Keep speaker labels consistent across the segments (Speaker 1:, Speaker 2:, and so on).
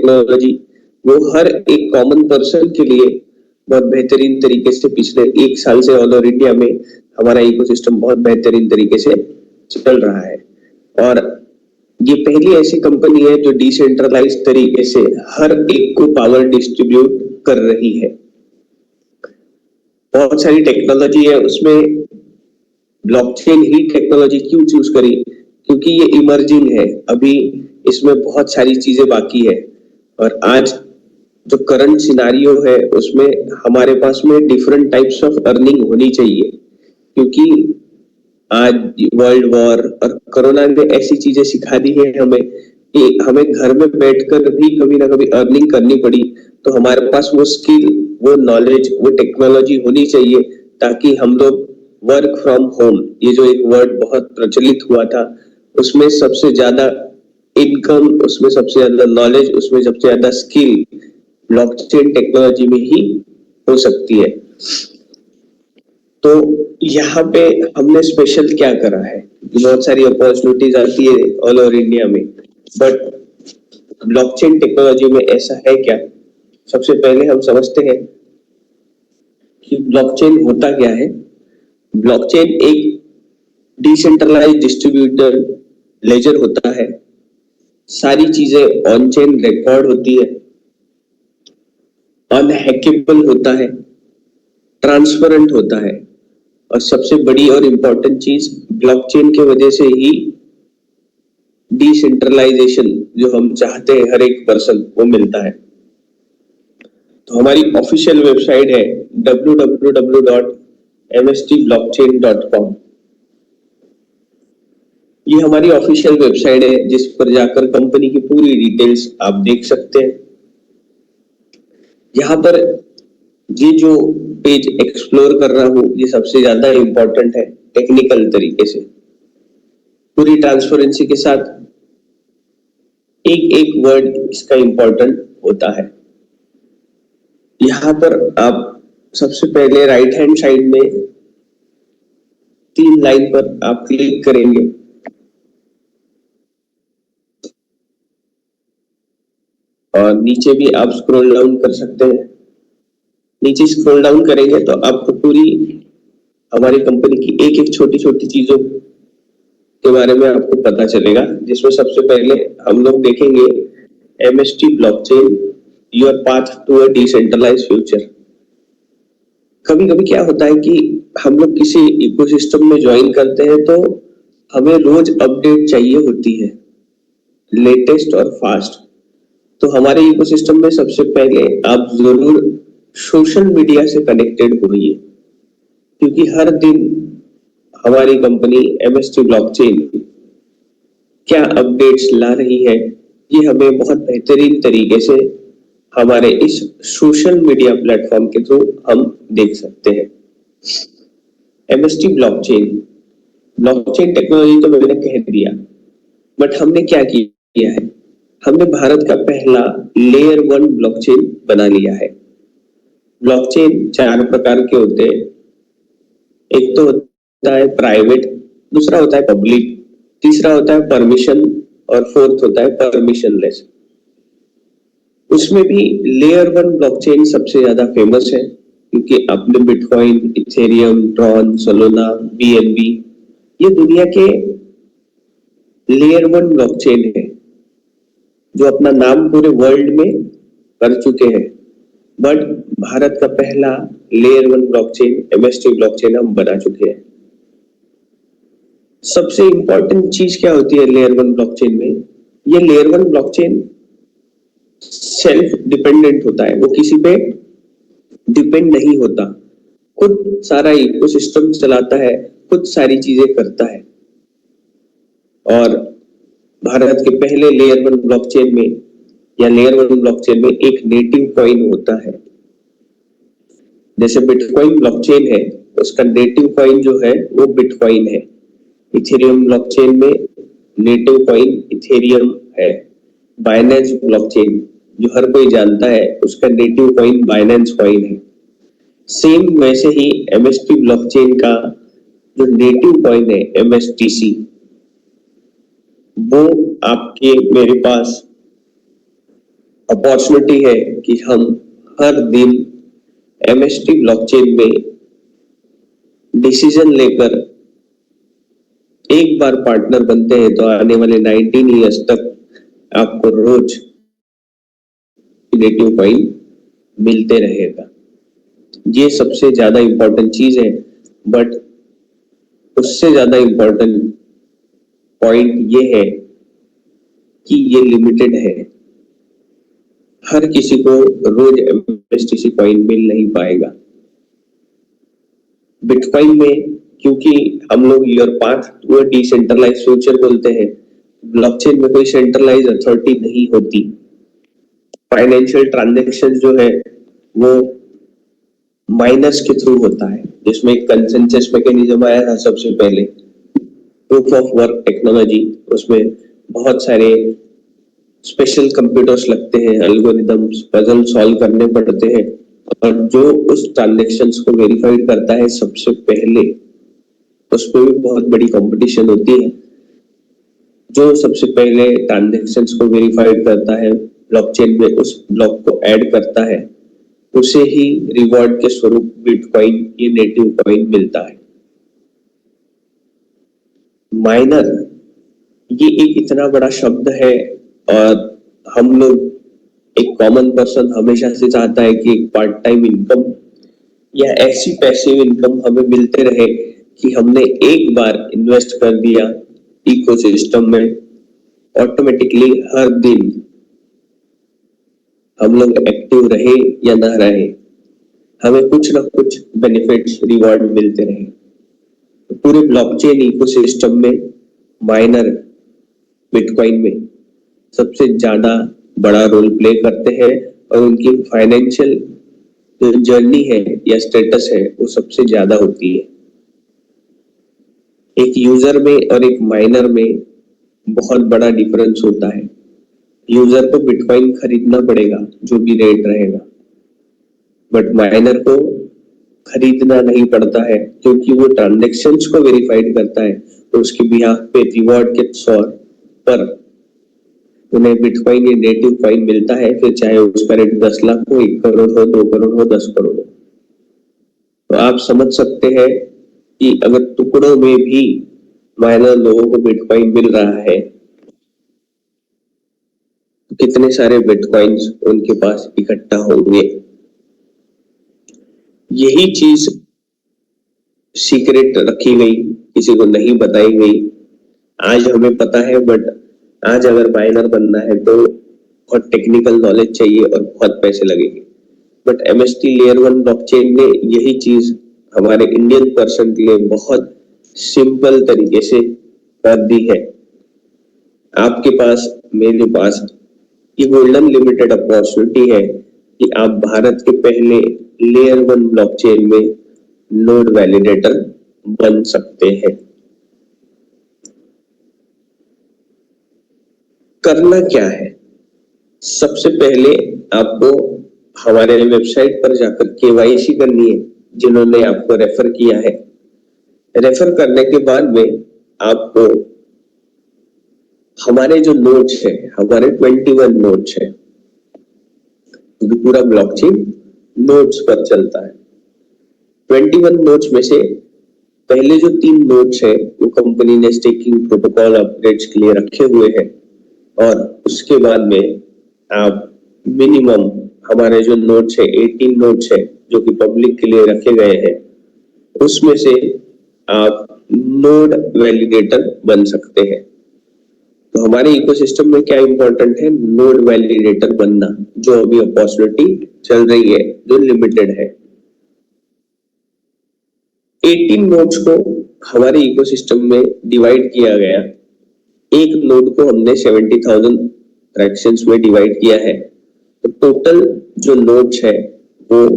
Speaker 1: Technology वो हर एक common person के लिए बहुत बेहतरीन तरीके से पिछले 1 साल से ऑल ओवर इंडिया में हमारा इकोसिस्टम बहुत बेहतरीन तरीके से चल रहा है। और ये पहली ऐसी कंपनी है जो डिसेंट्रलाइज तरीके से हर एक को पावर डिस्ट्रीब्यूट कर रही है। बहुत सारी टेक्नोलॉजी है उसमें ब्लॉकचेन ही टेक्नोलॉजी क्यों चूज करी, क्योंकि ये इमर्जिंग है, अभी इसमें बहुत सारी चीजें बाकी है। और आज जो करंट सिनारियो है उसमें हमारे पास में डिफरेंट टाइप्स ऑफ अर्निंग होनी चाहिए, क्योंकि आज वर्ल्ड वॉर और कोरोना ने ऐसी चीजें सिखा दी है हमें कि हमें घर में बैठकर भी कभी ना कभी अर्निंग करनी पड़ी, तो हमारे पास वो स्किल, वो नॉलेज, वो टेक्नोलॉजी होनी चाहिए ताकि हम लोग वर्क फ्रॉम होम, ये जो एक वर्ड बहुत प्रचलित हुआ था, उसमें सबसे ज्यादा इनकम, उसमें सबसे ज्यादा नॉलेज, उसमें सबसे ज्यादा स्किल ब्लॉकचेन टेक्नोलॉजी में ही हो सकती है। तो यहाँ पे हमने स्पेशल क्या करा है, बहुत सारी अपॉर्चुनिटीज आती है ऑल ओवर इंडिया में, बट ब्लॉकचेन टेक्नोलॉजी में ऐसा है क्या। सबसे पहले हम समझते हैं कि ब्लॉकचेन होता क्या है। ब्लॉकचेन एक डिसेंट्रलाइज्ड डिस्ट्रीब्यूटर लेजर होता है, सारी चीजें ऑन चेन रिकॉर्ड होती है, अनहैकेबल होता है, ट्रांसपेरेंट होता है, और सबसे बड़ी और इंपॉर्टेंट चीज ब्लॉकचेन की वजह से ही डिसेंट्रलाइजेशन जो हम चाहते हैं हर एक पर्सन वो मिलता है। तो हमारी ऑफिशियल वेबसाइट है www.mstblockchain.com। ये हमारी ऑफिशियल वेबसाइट है जिस पर जाकर कंपनी की पूरी डिटेल्स आप देख सकते हैं। यहाँ पर ये जो पेज एक्सप्लोर कर रहा हूँ ये सबसे ज्यादा इंपॉर्टेंट है, टेक्निकल तरीके से पूरी ट्रांसपेरेंसी के साथ एक एक वर्ड इसका इंपॉर्टेंट होता है। यहाँ पर आप सबसे पहले राइट हैंड साइड में 3 लाइन पर आप क्लिक करेंगे, और नीचे भी आप स्क्रॉल डाउन कर सकते हैं। नीचे स्क्रॉल डाउन करेंगे तो आपको पूरी हमारी कंपनी की एक एक छोटी छोटी चीजों के बारे में आपको पता चलेगा, जिसमें सबसे पहले हम लोग देखेंगे MST blockchain your path to a decentralised future. कभी कभी क्या होता है कि हम लोग किसी इकोसिस्टम में ज्वाइन करते हैं तो हमें रोज अपडेट चाहिए होती है, लेटेस्ट और फास्ट। तो हमारे इकोसिस्टम में सबसे पहले आप जरूर सोशल मीडिया से कनेक्टेड होइए, क्योंकि हर दिन हमारी कंपनी MST ब्लॉकचेन क्या अपडेट्स ला रही है ये हमें बहुत बेहतरीन तरीके से हमारे इस सोशल मीडिया प्लेटफॉर्म के थ्रू हम देख सकते हैं। MST ब्लॉकचेन टेक्नोलॉजी तो मैंने कह दिया, बट हमने क्या किया है, हमने भारत का पहला लेयर 1 ब्लॉकचेन बना लिया है। ब्लॉकचेन 4 प्रकार के होते हैं, एक तो होता है प्राइवेट, दूसरा होता है पब्लिक, तीसरा होता है परमिशन, और फोर्थ होता है परमिशनलेस। उसमें भी लेयर 1 ब्लॉकचेन सबसे ज्यादा फेमस है, क्योंकि आपने bitcoin, Ethereum, Tron, Solana, BNB ये दुनिया के लेयर 1 ब्लॉकचेन है जो अपना नाम पूरे वर्ल्ड में कर चुके हैं। बट भारत का पहला लेयर 1 ब्लॉकचेन MST ब्लॉकचेन हम बना चुके हैं। सबसे इंपॉर्टेंट चीज क्या होती है लेयर 1 ब्लॉकचेन में, ये लेयर 1 ब्लॉकचेन सेल्फ डिपेंडेंट होता है, वो किसी पे डिपेंड नहीं होता, खुद सारा इकोसिस्टम चलाता है, खुद सारी चीजें करता है। और भारत के पहले लेयर 1 ब्लॉकचेन में या लेयर 1 ब्लॉकचेन में एक नेटिव कॉइन होता है। जैसे बिटकॉइन ब्लॉकचेन है, उसका नेटिव कॉइन जो है वो बिटकॉइन है। इथेरियम ब्लॉकचेन में नेटिव कॉइन इथेरियम है। बाइनेंस ब्लॉकचेन जो हर कोई जानता है, उसका नेटिव कॉइन बाइनेंस कॉइन है। सेम वैसे ही MST ब्लॉकचेन का जो नेटिव कॉइन है MSTC, वो आपके मेरे पास अपॉर्चुनिटी है कि हम हर दिन MST ब्लॉकचेन में डिसीजन लेकर एक बार पार्टनर बनते हैं तो आने वाले 19 ईयर्स तक आपको रोज नेटिव कॉइन मिलते रहेगा। ये सबसे ज्यादा इंपॉर्टेंट चीज है, बट उससे ज्यादा इंपॉर्टेंट पॉइंट ये है कि ये लिमिटेड है। हर किसी को रोज MSTC कॉइन मिल नहीं पाएगा। बिटकॉइन में क्योंकि हम लोग your path to decentralise future बोलते हैं, ब्लॉकचेन में कोई सेंट्रलाइज अथॉरिटी नहीं होती। फाइनेंशियल ट्रांजैक्शन जो है वो माइनर्स के थ्रू होता है, जिसमें एक कंसेंसस मैकेनिज्म आया था सबसे पहले, प्रूफ ऑफ वर्क टेक्नोलॉजी। उसमें बहुत सारे स्पेशल कंप्यूटर्स लगते हैं, एल्गोरिदम्स, पजल सॉल्व करने पड़ते हैं, और जो उस ट्रांजैक्शंस को वेरीफाइड करता है सबसे पहले, उसमें भी बहुत बड़ी कंपटीशन होती है। जो सबसे पहले ट्रांजैक्शंस को वेरीफाइड करता है, ब्लॉकचेन में उस ब्लॉक को ऐड करता है, उसे ही रिवॉर्ड के स्वरूप बिटकॉइन ये नेटिव कॉइन मिलता है। माइनर ये एक इतना बड़ा शब्द है, और हम लोग, एक कॉमन पर्सन हमेशा से चाहता है कि एक पार्ट टाइम इनकम या ऐसी पैसिव इनकम हमें मिलते रहे कि हमने एक बार इन्वेस्ट कर दिया इकोसिस्टम में, ऑटोमेटिकली हर दिन हम लोग एक्टिव रहे या ना रहे, हमें कुछ ना कुछ बेनिफिट्स, रिवॉर्ड मिलते रहे। तो पूरे ब्लॉकचेन इकोसिस्टम में माइनर बिटकॉइन में सबसे ज्यादा बड़ा रोल प्ले करते हैं, और उनकी फाइनेंशियल जो जर्नी है या स्टेटस है वो सबसे ज्यादा होती है। एक यूजर में और एक माइनर में बहुत बड़ा डिफरेंस होता है। यूजर को बिटकॉइन खरीदना पड़ेगा जो भी रेट रहेगा, बट माइनर को खरीदना नहीं पड़ता है, क्योंकि वो ट्रांजैक्शंस को वेरीफाइड करता है, तो उसके बिहाफ पे रिवॉर्ड के तौर पर उन्हें बिटकॉइन या नेटिव कॉइन मिलता है, फिर चाहे उसका रेट 10 लाख हो, 1 करोड़ हो, 2 करोड़ हो, 10 करोड़ हो। तो आप समझ सकते हैं कि अगर टुकड़ों में भी माइनर लोगों को बिटकॉइन मिल रहा है, तो कितने सारे बिटकॉइंस उनके पास इकट्ठा होंगे। यही चीज सीक्रेट रखी गई, किसी को नहीं बताई गई। आज हमें पता है, बट आज अगर माइनर बनना है तो बहुत टेक्निकल नॉलेज चाहिए और बहुत पैसे लगेंगे। बट MST लेयर 1 ब्लॉकचेन ने यही चीज हमारे इंडियन पर्सन के लिए बहुत सिंपल तरीके से कर दी है। आपके पास, मेरे पास ये गोल्डन लिमिटेड अपॉर्चुनिटी है कि आप भारत के पहले लेयर 1 ब्लॉकचेन में नोड वैलिडेटर बन सकते हैं। करना क्या है? सबसे पहले आपको हमारे वेबसाइट पर जाकर KYC करनी है, जिन्होंने आपको रेफर किया है। रेफर करने के बाद में आपको हमारे जो नोड्स है, हमारे 21 नोड्स है, क्योंकि पूरा ब्लॉकचेन नोड्स पर चलता है। 21 नोड्स में से पहले जो 3 नोड्स है वो कंपनी ने स्टेकिंग प्रोटोकॉल अपडेट्स के लिए रखे हुए हैं, और उसके बाद में आप मिनिमम हमारे जो नोड्स है 18 नोड्स है जो कि पब्लिक के लिए रखे गए हैं, उसमें से आप नोड वैलिडेटर बन सकते हैं। तो हमारे इकोसिस्टम में क्या इंपॉर्टेंट है? नोड वैलिडेटर बनना, जो अभी अपॉर्चुनिटी चल रही है, जो लिमिटेड है। 18 नोड्स को हमारे इकोसिस्टम में डिवाइड किया गया। एक नोड को हमने 70,000 फ्रैक्शंस में डिवाइड किया है, तो टोटल जो नोड्स है वो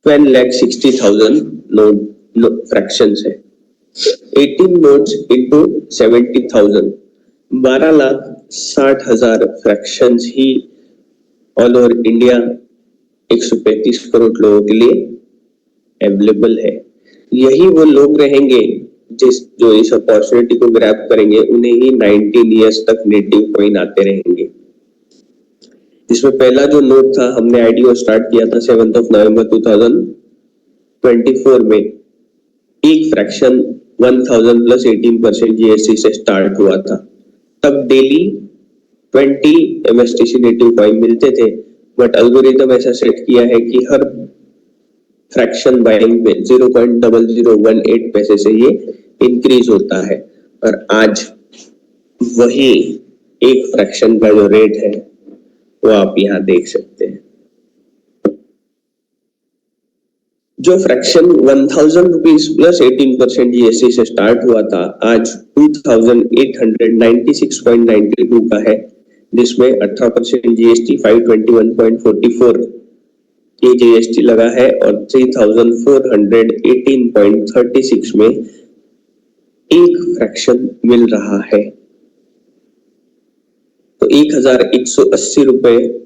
Speaker 1: 12,60,000 नोड फ्रैक्शंस है। 18 नोड्स इंटू 70,000, 12,60,000 फ्रैक्शंस ही ऑल ओवर इंडिया 135 करोड़ लोगों के लिए अवेलेबल है। यही वो लोग रहेंगे जो इस अपॉर्चुनिटी को ग्रैब करेंगे, उन्हें ही 19 ईयर्स तक नेटिव कॉइन आते रहेंगे। जिसमें पहला जो नोट था हमने आईडीओ स्टार्ट किया था 7 नवंबर 2024 में, एक फ्रैक्शन 1000 प्लस 18% जीएसटी से स्टार्ट हुआ था। तब डेली 20 एमएसटीसी नेटिव कॉइन मिलते थे, बट एल्गोरिथम ऐसा सेट किया है कि हर फ्रैक्शन बाइंग पे 0.0018 पैसे से ये इंक्रीज होता है। और आज वही एक फ्रैक्शन का जो रेट है वो आप यहाँ देख सकते हैं। जो फ्रैक्शन 1000 रुपीज प्लस 18% जीएसटी से स्टार्ट हुआ था, आज 2896.92 का है, जिसमें 18% जीएसटी 521.44 ये जीएसटी लगा है और 3418.36 में एक फ्रैक्शन मिल रहा है। तो 1180 रुपए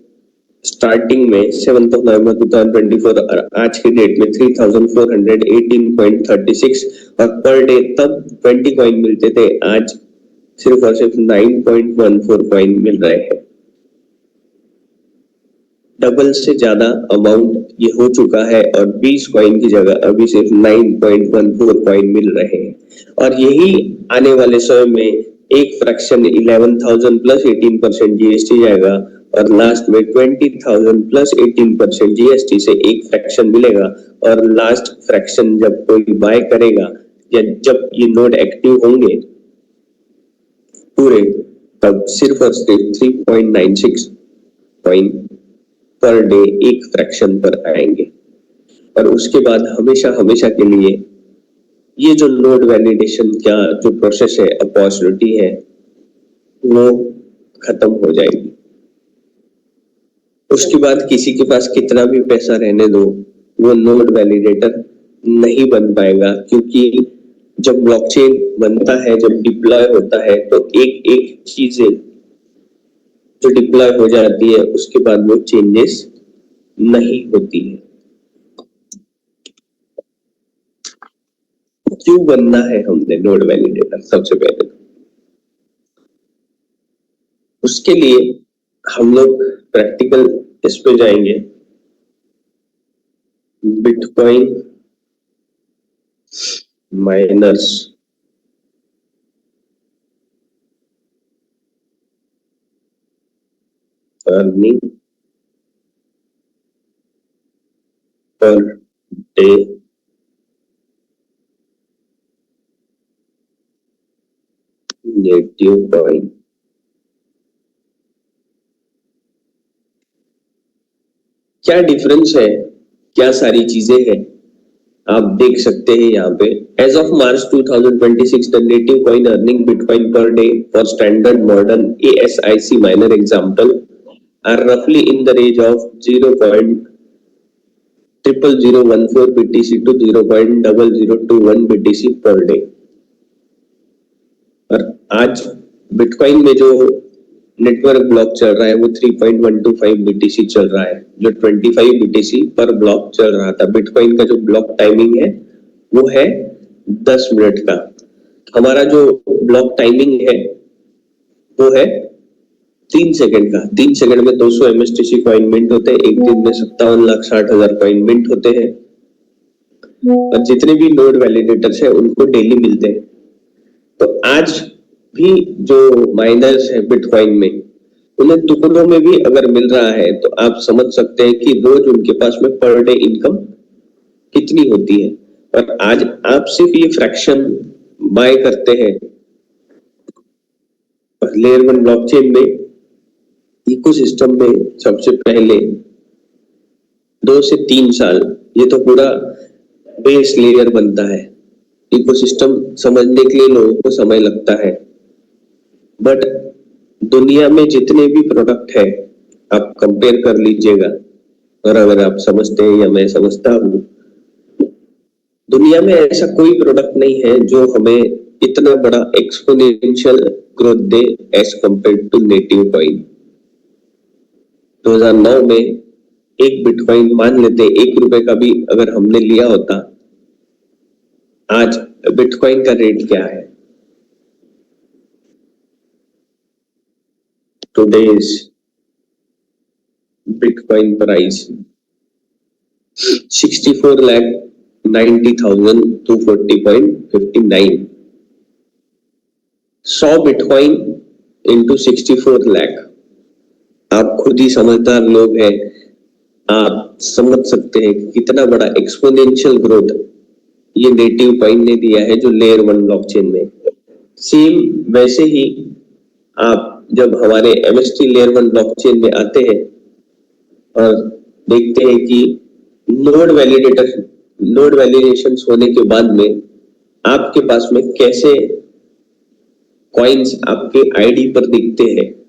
Speaker 1: स्टार्टिंग में 7 नवंबर 2024 और आज की डेट में 3418.36 और पर डे तब 20 कॉइन मिलते थे, आज सिर्फ और सिर्फ 9.14 कॉइन मिल रहे हैं। डबल से ज्यादा अमाउंट ये हो चुका है और 20 कॉइन की जगह अभी सिर्फ 9.14 कॉइन मिल रहे हैं। और यही आने वाले समय में एक फ्रैक्शन 11,000 प्लस 18% जीएसटी जाएगा और लास्ट में 20,000 प्लस 18% जीएसटी से एक फ्रैक्शन मिलेगा। और लास्ट फ्रैक्शन जब कोई बाय करेगा या जब ये नोड एक्टिव होंगे पूरे, तब सिर्फ और सिर्फ 3.96 कॉइन पर डे एक फ्रैक्शन पर आएंगे। और उसके बाद हमेशा हमेशा के लिए ये जो नोड वैलिडेशन का जो प्रोसेस है, अपॉर्चुनिटी है, वो खत्म हो जाएगी। उसके बाद किसी के पास कितना भी पैसा रहने दो, वो नोड वैलिडेटर नहीं बन पाएगा, क्योंकि जब ब्लॉकचेन बनता है, जब डिप्लॉय होता है, तो एक एक चीजें जो डिप्लॉय हो जाती है उसके बाद वो चेंजेस नहीं होती है। क्यों बनना है हमने नोड वैलिडेटर? सबसे पहले उसके लिए हम लोग प्रैक्टिकल इस पे जाएंगे, bitcoin miners earning per day native coin. क्या डिफरेंस है, क्या सारी चीजें हैं, आप देख सकते हैं यहाँ पे। As of March 2026 the native coin earning bitcoin per day for standard modern ASIC miner example are रफली in the range of 0.0014 BTC to 0.0021 BTC per day. और आज बिटकॉइन में जो नेटवर्क ब्लॉक चल रहा है वो 3.125 BTC चल रहा है, जो 25 BTC पर ब्लॉक चल रहा था। बिटकॉइन का जो ब्लॉक टाइमिंग है वो है 10 मिनट का। हमारा जो ब्लॉक टाइमिंग है वो है 3 सेकंड का। 3 सेकंड में 200 MSTC कॉइन मिंट होते हैं, एक दिन में 57,60,000 कॉइन मिंट होते हैं। और जितने भी नोड वैलिडेटर्स है उनको डेली मिलते हैं। तो आज भी जो माइनर्स है बिटकॉइन में, उन्हें टुकड़ों में भी अगर मिल रहा है तो आप समझ सकते हैं कि रोज उनके पास में पर डे इनकम कितनी होती है। और आज आप सिर्फ ये फ्रैक्शन बाय करते हैं। लेयर 1 ब्लॉकचेन में इकोसिस्टम में सबसे पहले 2 से 3 साल ये तो पूरा बेस लेयर बनता है। इकोसिस्टम समझने के लिए लोगों को समय लगता है, बट दुनिया में जितने भी प्रोडक्ट है आप कंपेयर कर लीजिएगा, और अगर आप समझते हैं या मैं समझता हूँ, दुनिया में ऐसा कोई प्रोडक्ट नहीं है जो हमें इतना बड़ा एक्सपोनेंशियल ग्रोथ दे as compare to native coin. 2009 में एक बिटकॉइन मान लेते 1 रुपए का भी अगर हमने लिया होता, आज बिटकॉइन का रेट क्या है? Today's bitcoin price 64,90,240.59। 100 bitcoin into 64 lakh. आप खुद ही समझदार लोग हैं, आप समझ सकते हैं कि कितना बड़ा एक्सपोनेंशियल ग्रोथ ये नेटिव कॉइन ने दिया है जो लेयर 1 ब्लॉकचेन में। सेम वैसे ही आप जब हमारे MST लेयर 1 ब्लॉकचेन में आते हैं और देखते हैं कि नोड वैलिडेशन होने के बाद में आपके पास में कैसे कॉइन्स आपके आईडी पर दिखते हैं।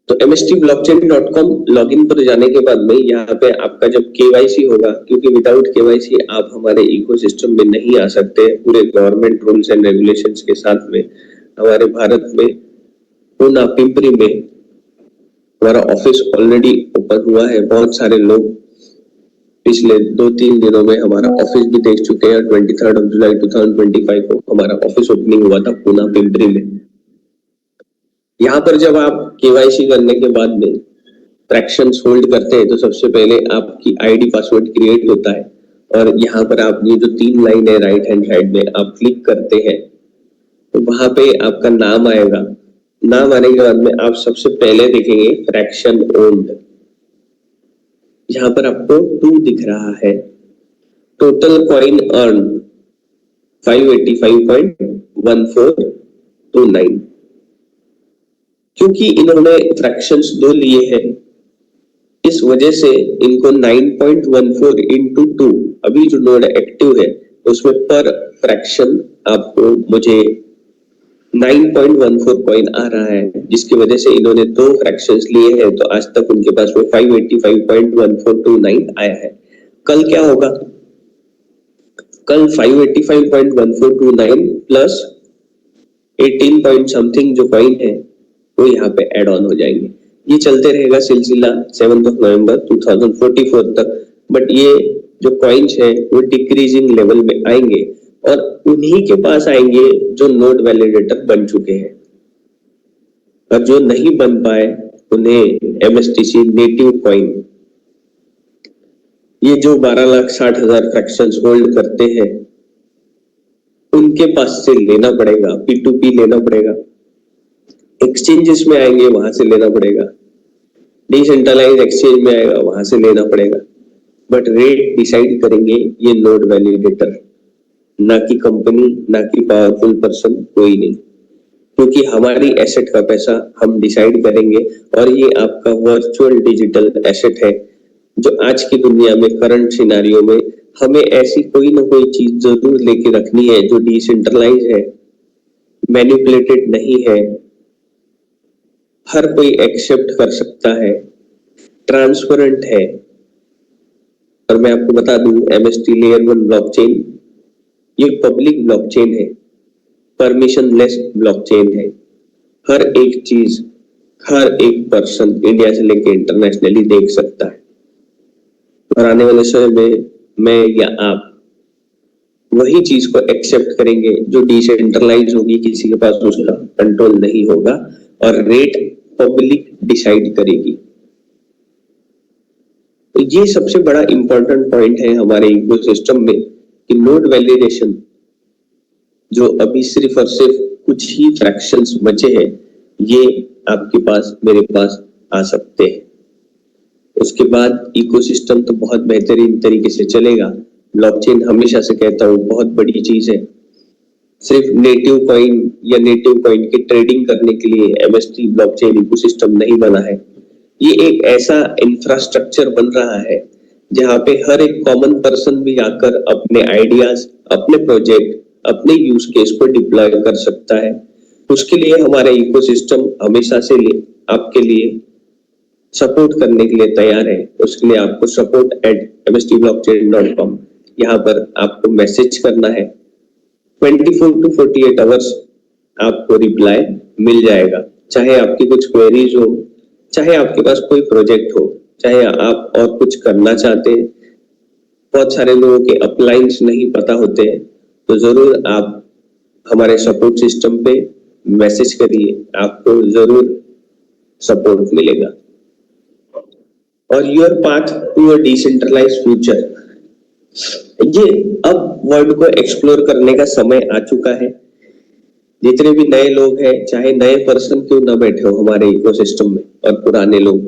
Speaker 1: तो mstblockchain.com लॉगिन पर जाने के बाद में यहाँ पे आपका जब KYC होगा, क्योंकि विदाउट KYC आप हमारे इकोसिस्टम में नहीं आ सकते। पूरे गवर्नमेंट रूल्स एंड रेगुलेशंस के साथ में हमारे भारत में पूना पिंपरी में हमारा ऑफिस ऑलरेडी ओपन हुआ है। बहुत सारे लोग पिछले 2-3 दिनों में हमारा ऑफिस भी देख चुके हैं। 23 जुलाई 2025 को हमारा ऑफिस ओपनिंग हुआ था पूना पिंपरी में। यहाँ पर जब आप KYC करने के बाद में फ्रैक्शंस होल्ड करते हैं तो सबसे पहले आपकी आईडी पासवर्ड क्रिएट होता है और यहाँ पर आप ये जो 3 लाइन है राइट हैंड साइड में आप क्लिक करते हैं तो वहां पे आपका नाम आएगा। नाम आने के बाद में आप सबसे पहले देखेंगे फ्रैक्शन ओन्ड। यहाँ पर आपको 2 दिख रहा है। Total coin earn 585.1429। क्योंकि इन्होंने फ्रैक्शंस 2 लिए हैं इस वजह से इनको 9.14 इंटू 2 अभी जो नोड एक्टिव है उसमें पर फ्रैक्शन आपको मुझे 9.14 कॉइन आ रहा है, जिसकी वजह से इन्होंने 2 फ्रैक्शंस लिए हैं तो आज तक उनके पास में 585.1429 आया है। कल क्या होगा? कल 585.1429 प्लस 18 पॉइंट समथिंग जो कॉइन है वो यहाँ पे ऐड ऑन हो जाएंगे। ये चलते रहेगा सिलसिला 7 नवंबर 2044 तक। बट ये जो कॉइन्स है वो डिक्रीजिंग लेवल में आएंगे और उन्हीं के पास आएंगे जो नोड वैलिडेटर बन चुके हैं और जो नहीं बन पाए उन्हें MSTC नेटिव कॉइन, ये जो 12,60,000 फ्रैक्शंस होल्ड करते हैं उनके पास से लेना पड़ेगा। P2P लेना पड़ेगा, एक्सचेंजेस में आएंगे वहां से लेना पड़ेगा, डिसेंट्रलाइज्ड एक्सचेंज में आएगा वहां से लेना पड़ेगा। बट रेट डिसाइड करेंगे ये नोड वैलिडेटर, ना कि कंपनी, ना कि पावरफुल पर्सन, कोई नहीं। क्योंकि हमारी एसेट का पैसा हम डिसाइड करेंगे और ये आपका वर्चुअल डिजिटल एसेट है जो आज की दुनिया में करंट सिनेरियो में हमें ऐसी कोई ना कोई चीज जरूर लेके रखनी है जो डिसेंट्रलाइज है, मैनिपुलेटेड नहीं है, हर कोई एक्सेप्ट कर सकता है, ट्रांसपेरेंट है। और मैं आपको बता दूं MST लेयर 1 ब्लॉकचेन ये पब्लिक ब्लॉकचेन है, परमिशनलेस ब्लॉकचेन है। हर एक चीज, हर एक पर्सन इंडिया से लेके इंटरनेशनली देख सकता है और आने वाले समय में मैं या आप वही चीज को एक्सेप्ट करेंगे जो डिसेंट्रलाइज होगी, किसी के पास उसका कंट्रोल नहीं होगा और रेट पब्लिक डिसाइड करेगी। तो ये सबसे बड़ा इंपॉर्टेंट पॉइंट है हमारे इकोसिस्टम में कि नोड वैलिडेशन जो अभी सिर्फ और सिर्फ कुछ ही फ्रैक्शंस बचे हैं ये आपके पास, मेरे पास आ सकते हैं। उसके बाद इकोसिस्टम तो बहुत बेहतरीन तरीके से चलेगा। ब्लॉकचेन हमेशा से कहता हूँ बहुत बड़ी चीज है। सिर्फ नेटिव कॉइन या नेटिव कॉइन की ट्रेडिंग करने के लिए MST ब्लॉकचेन इकोसिस्टम नहीं बना है। ये एक ऐसा इंफ्रास्ट्रक्चर बन रहा है जहाँ पे हर एक कॉमन पर्सन भी आकर अपने आइडियाज, अपने प्रोजेक्ट, अपने यूज केस को डिप्लॉय कर सकता है। उसके लिए हमारा इकोसिस्टम हमेशा से आपके लिए सपोर्ट करने के लिए तैयार है। उसके लिए आपको support@mstblockchain.com यहाँ पर आपको मैसेज करना है। 24 to 48 आवर्स आपको रिप्लाई मिल जाएगा। चाहे आपकी कुछ क्वेरीज हो, चाहे आपके पास कोई प्रोजेक्ट हो, चाहे आप और कुछ करना चाहते हैं। बहुत सारे लोगों के अपलाइंस नहीं पता होते हैं तो जरूर आप हमारे सपोर्ट सिस्टम पे मैसेज करिए, आपको जरूर सपोर्ट मिलेगा। और your path to a decentralised future, ये अब वर्ड को एक्सप्लोर करने का समय आ चुका है। जितने भी नए लोग हैं, चाहे नए पर्सन क्यों ना बैठे हो हमारे इकोसिस्टम में, और पुराने लोग,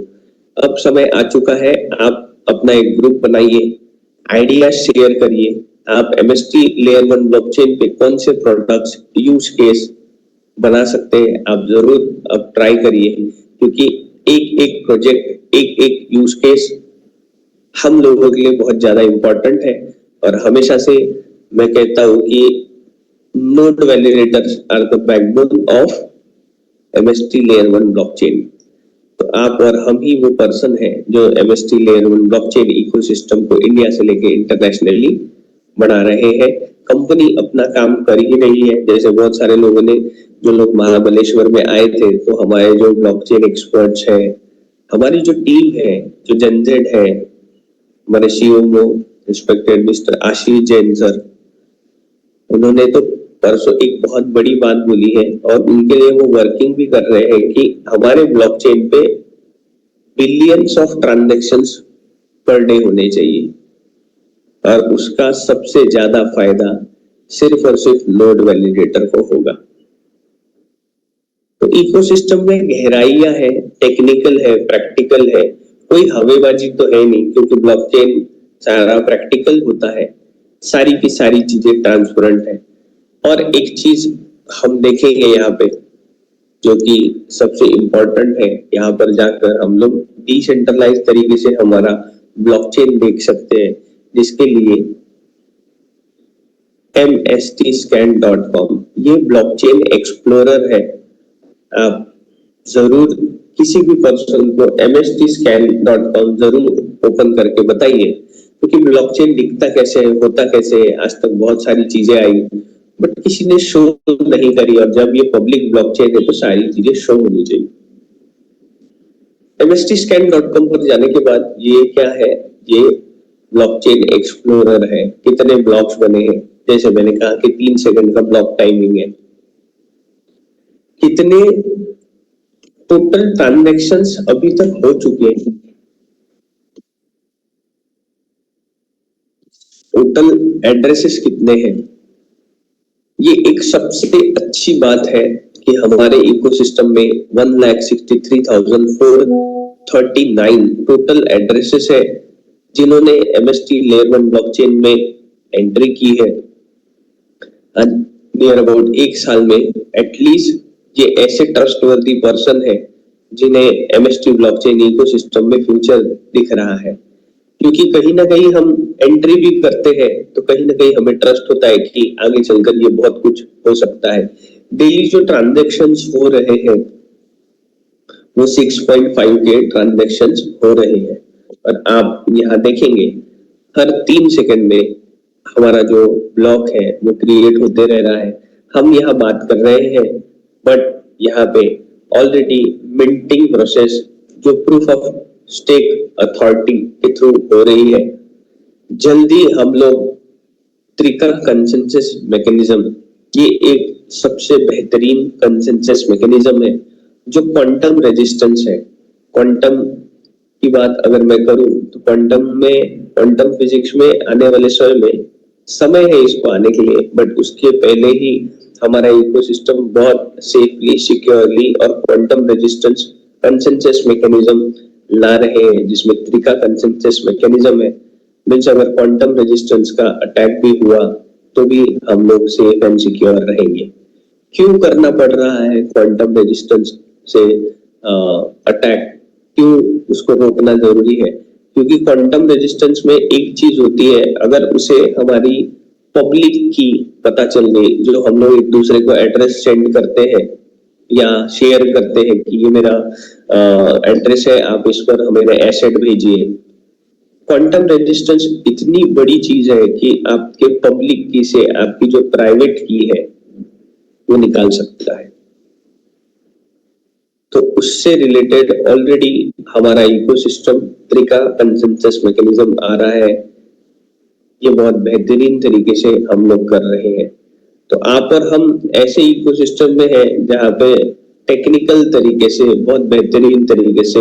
Speaker 1: अब समय आ चुका है, आप अपना एक ग्रुप बनाइए, आइडिया शेयर करिए। आप एमएसटी लेयर 1 ब्लॉकचेन पे कौन से प्रोडक्ट्स, यूज केस बना सकते हैं, आप जरूर अब ट्राई करिए, क्योंकि एक एक प्रोजेक्ट, एक एक यूज केस हम लोगों के लिए बहुत ज्यादा इंपॉर्टेंट है। और हमेशा से मैं कहता हूं कि node validators are the backbone of MST layer 1 blockchain. तो आप और हम ही वो पर्सन है जो एमएसटी लेयर 1 ब्लॉकचेन इकोसिस्टम को इंडिया से लेके इंटरनेशनली बढ़ा रहे हैं। कंपनी अपना काम कर ही रही है। जैसे बहुत सारे लोगों ने, जो लोग महाबलेश्वर में आए थे, तो हमारे जो ब्लॉकचेन एक्सपर्ट्स है, हमारी जो टीम है, जो जनजेड है, हमारे सीईओ रिस्पेक्टेड मिस्टर आशीष जैन सर, उन्होंने तो परसों एक बहुत बड़ी बात बोली है, और उनके लिए वो वर्किंग भी कर रहे हैं कि हमारे ब्लॉकचेन पे billions of transactions per day होने चाहिए, और उसका सबसे ज्यादा फायदा सिर्फ और सिर्फ नोड वैलिडेटर को होगा। तो इकोसिस्टम में गहराइयां है, टेक्निकल है, प्रैक्टिकल है, कोई हवेबाजी तो है नहीं, क्योंकि ब्लॉकचेन सारा प्रैक्टिकल होता है, सारी की सारी चीजें ट्रांसपेरेंट है। और एक चीज हम देखेंगे यहाँ पे, जो कि सबसे इम्पोर्टेंट है, यहाँ पर जाकर हम लोग डिसेंट्रलाइज तरीके से हमारा ब्लॉकचेन देख सकते हैं, जिसके लिए mstscan.com ये ब्लॉकचेन एक्सप्लोरर है। आप जरूर किसी भी पर्सन को mstscan.com जरूर ओपन करके बताइए, क्योंकि ब्लॉकचेन दिखता कैसे है, होता कैसे है, आज तक बहुत सारी चीजें आई, बट किसी ने शो नहीं करी, और जब ये पब्लिक ब्लॉकचेन है तो सारी चीजें शो होनी चाहिए। mstscan.com पर जाने के बाद ये क्या है, ये ब्लॉकचेन एक्सप्लोरर है। कितने ब्लॉक्स बने हैं, जैसे मैंने कहा कि 3 सेकंड का ब्लॉक टाइमिंग है। कितने टोटल ट्रांजैक्शंस अभी तक हो चुके हैं, टोटल एड्रेसेस कितने हैं। ये एक सबसे अच्छी बात है कि हमारे इकोसिस्टम में 1,63,439 टोटल एड्रेसेस है, जिन्होंने एमएसटी लेयर 1 ब्लॉकचेन में एंट्री की है। नियर अबाउट 1 साल में एटलीस्ट ये ऐसे ट्रस्टवर्दी पर्सन है जिन्हें एमएसटी ब्लॉकचेन इकोसिस्टम में फ्यूचर दिख रहा है। क्योंकि कहीं ना कहीं हम एंट्री भी करते हैं तो कहीं ना कहीं हमें ट्रस्ट होता है कि आगे चलकर ये बहुत कुछ हो सकता है। डेली जो ट्रांजैक्शंस हो रहे हैं वो 6.5 के ट्रांजैक्शंस हो रहे हैं, और आप यहाँ देखेंगे हर 3 सेकंड में हमारा जो ब्लॉक है वो क्रिएट होते रह रहा है। हम यहाँ बात कर रहे हैं, बट यहाँ पे ऑलरेडी मिंटिंग प्रोसेस जो प्रूफ ऑफ स्टेक अथॉरिटी के थ्रू हो रही है। जल्दी हम लोग ट्रिकर कंसेंसस मैकेनिज्म, ये एक सबसे बेहतरीन कंसेंसस मैकेनिज्म है जो क्वांटम रेजिस्टेंस है। क्वांटम की बात अगर मैं करूं तो क्वांटम फिजिक्स में आने वाले समय है इसको आने के लिए, बट उसके पहले ही हमारा इकोसिस्टम बहुत सेफली, सिक्योरली और क्वांटम रेजिस्टेंस कंसेंसस मैकेनिज्म ला रहे हैं, जिसमें त्रिका कंसेंसस मैकेनिज्म है। मींस अगर क्वांटम रेजिस्टेंस का अटैक भी हुआ तो भी हम लोग सेफ एंड सिक्योर रहेंगे। क्यों करना पड़ रहा है क्वांटम रेजिस्टेंस से अटैक, क्यों उसको रोकना जरूरी है? क्योंकि क्वांटम रेजिस्टेंस में एक चीज होती है, अगर उसे हमारी पब्लिक की पता चल गई, जो हम लोग एक दूसरे को एड्रेस सेंड करते हैं या शेयर करते हैं कि ये मेरा एड्रेस है, आप इस पर हमें एसेट भेजिए। क्वांटम रेजिस्टेंस इतनी बड़ी चीज है कि आपके पब्लिक की से आपकी जो प्राइवेट की है वो निकाल सकता है। तो उससे रिलेटेड ऑलरेडी हमारा इकोसिस्टम त्रिका कंसेंसस मैकेनिज्म आ रहा है, ये बहुत बेहतरीन तरीके से हम लोग कर रहे हैं। तो आप और हम ऐसे इकोसिस्टम में है जहाँ पे टेक्निकल तरीके से, बहुत बेहतरीन तरीके से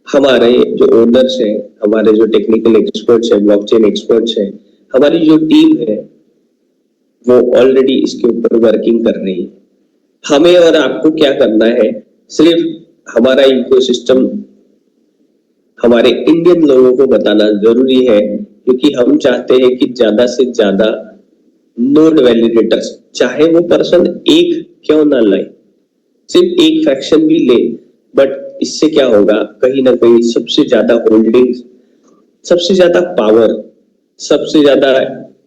Speaker 1: हमारे जो ओनर्स हैं, हमारे जो टेक्निकल एक्सपर्ट्स हैं, ब्लॉकचेन एक्सपर्ट्स हैं, हमारी जो टीम है वो ऑलरेडी इसके ऊपर वर्किंग कर रही है। हमें और आपको क्या करना है, सिर्फ हमारा इकोसिस्टम हमारे इंडियन लोगों को बताना जरूरी है, क्योंकि हम चाहते हैं कि ज्यादा से ज्यादा नोड वैलिडेटर्स, चाहे वो पर्सन एक क्यों ना लाए, सिर्फ एक फ्रैक्शन भी ले, बट इससे क्या होगा, कहीं ना कहीं सबसे ज्यादा होल्डिंग, सबसे ज्यादा पावर, सबसे ज्यादा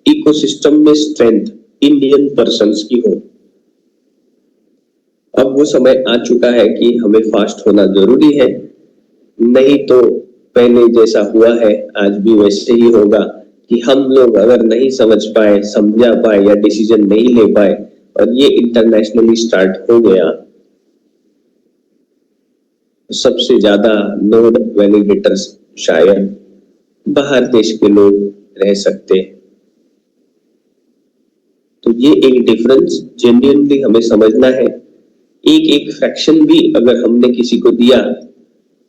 Speaker 1: इकोसिस्टम में स्ट्रेंथ इंडियन पर्संस की हो। अब वो समय आ चुका है कि हमें फास्ट होना जरूरी है, नहीं तो पहले जैसा हुआ है आज भी वैसे ही होगा कि हम लोग अगर नहीं समझ पाए, समझा पाए या डिसीजन नहीं ले पाए और ये इंटरनेशनली स्टार्ट हो गया, सबसे ज्यादा नोड वैलिडेटर्स शायद बाहर देश के लोग रह सकते हैं। तो ये एक डिफरेंस जेन्युइनली हमें समझना है। एक एक फ्रैक्शन भी अगर हमने किसी को दिया,